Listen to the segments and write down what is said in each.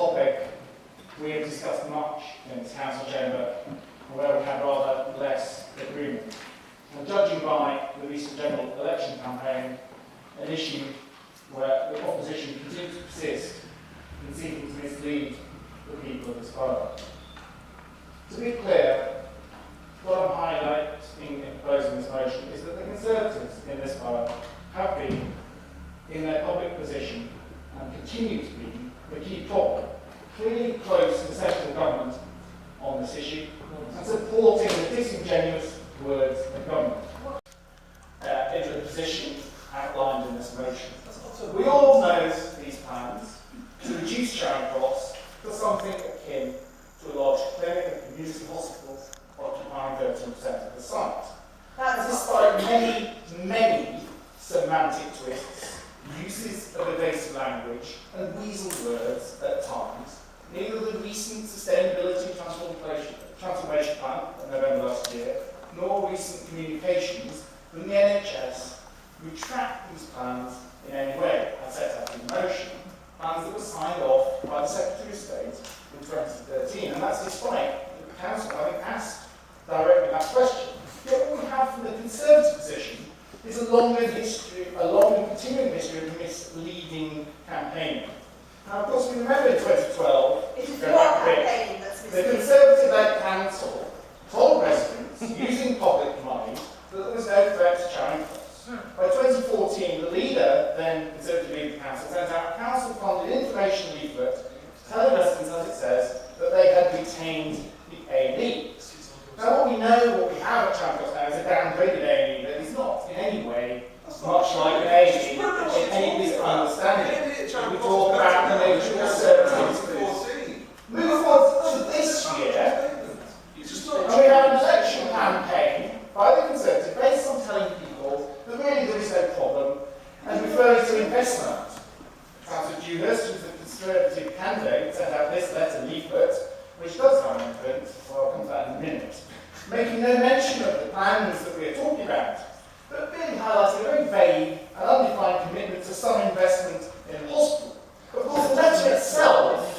topic we have discussed much in this council chamber, and where we have rather less agreement. And judging by the recent general election campaign, an issue where the opposition continues to persist in seeking to mislead the people of this borough. To be clear, what I'm highlighting in proposing this motion is that the Conservatives in this borough have been, in their public position, and continue to be, the key problem, clearly close to the central government on this issue, and supporting the disingenuous words of government into the position outlined in this motion. We all know these plans to reduce Charing Cross to something akin to a large clinic and community hospital occupying 13% of the site. That's despite many semantic twists, uses of evasive language and weasel words at times. Neither the recent Sustainability Transformation Plan of November last year, nor recent communications from the NHS retract these plans in any way, as set out in motion, plans that were signed off by the Secretary of State in 2013, and that's despite the Council having asked directly that question. Yet what we have from the Conservative position is a long and continuing history of misleading campaigning. Now, of course, we remember in 2012, it is your campaign that's misleading. The Conservative-led council told residents, using public money, that there was no threat to Charing Cross. By 2014, the leader, then Conservative leader of the council, sent out a council-funded information leaflet telling residents, as it says, that they had retained the A&E. Now, what we know, what we have at Charing Cross now is a downgraded A&E that is not in any way much like an A&E in any misunderstanding. We talk about the nature of services. Move on to this year, and we have an election campaign by the Conservative based on telling people that really there is no problem and referring to investment. Councillor Dewhurst, who's the Conservative candidate, sent out this letter leaflet, which does have an imprint, well, I'll come to that in a minute, making no mention of the plans that we're talking about, but really highlighting a very vague and undefined commitment to some investment in a hospital. Of course, the letter itself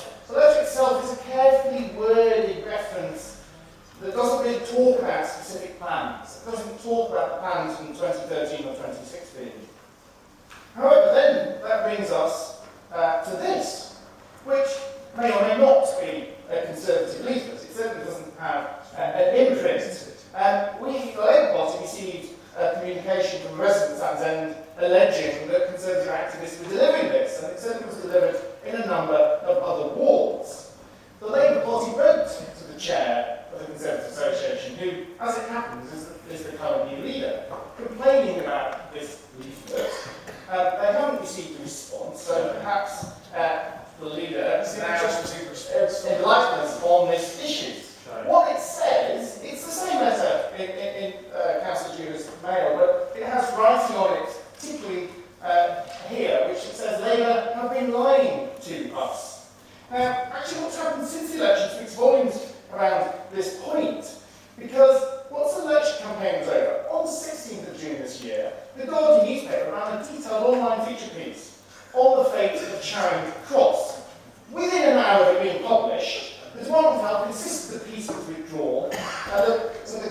is a carefully worded reference that doesn't really talk about specific plans. It doesn't talk about the plans from 2013 or 2016. However, then that brings us to this, which may or may not be a Conservative leaflet. It certainly doesn't have an imprint. We, the Labour Party, received communication from residents at End alleging that Conservative activists were delivering this, and it certainly was delivered in a number of other wards. The Labour Party wrote to the chair of the Conservative Association, who, as it happens, is the current new leader, complaining about this leaflet. They haven't received a response, so perhaps the leader now enlighten us on this issue. What it says, it's the same letter in Councillor Dewhurst's mail, but it has writing on it, particularly here, which it says Labour have been lying to us. Now, actually what's happened since the election speaks volumes around this point, because once the election campaign was over, on the 16th of June this year, the Guardian newspaper ran a detailed online feature piece on the fate of Charing Cross. Within an hour of it being published, the Department of Health insisted the piece was withdrawn, and the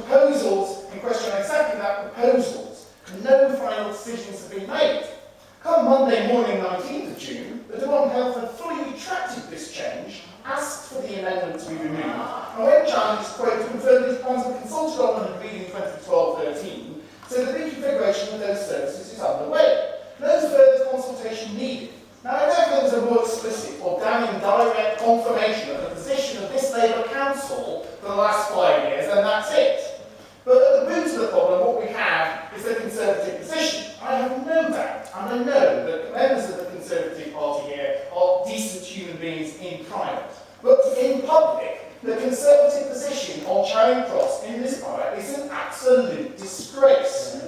proposals in question are exactly that, proposals. No final decisions have been made. Come Monday morning, 19th of June, the Department of Health had fully retracted this change, asked for the amendment to be removed, and when challenged, quote, confirmed these plans were consulted on and agreed in 2012-13, so the reconfiguration of those services is underway. No further consultation needed. Now, I don't think there's a more explicit or damning direct confirmation of the position of this Labour Council for the last 5 years, and that's it. But at the root of the problem, what we have is the Conservative position. I have no doubt, and I know that members of the Conservative Party here are decent human beings in private. But in public, the Conservative position on Charing Cross in this borough is an absolute disgrace.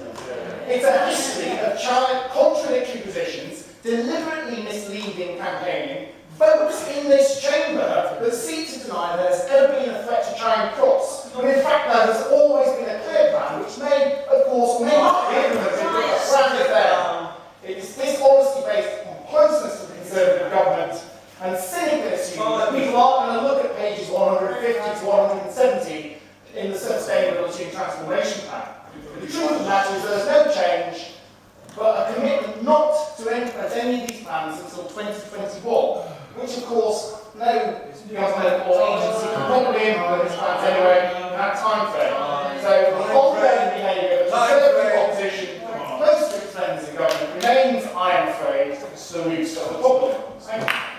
It's a history of contradictory positions, deliberately misleading campaigning, votes in this chamber that seek to deny there has ever been a threat to Charing Cross. When in fact there has always been a clear plan, which may, of course, may not be implemented, but a plan is there. It is dishonesty based on closeness to the Conservative government and cynical can assume that people are going to look at pages 150 to 170 in the Sustainability and Transformation Plan. The truth of the matter is there's no change, but a commitment not to implement any of these plans until 2021, which of course no government or agency can probably implement these plans anyway in that time frame. So the ongoing behaviour of the Conservative opposition, close to its friends in government, remains, I am afraid, the root of the problem. Thank you.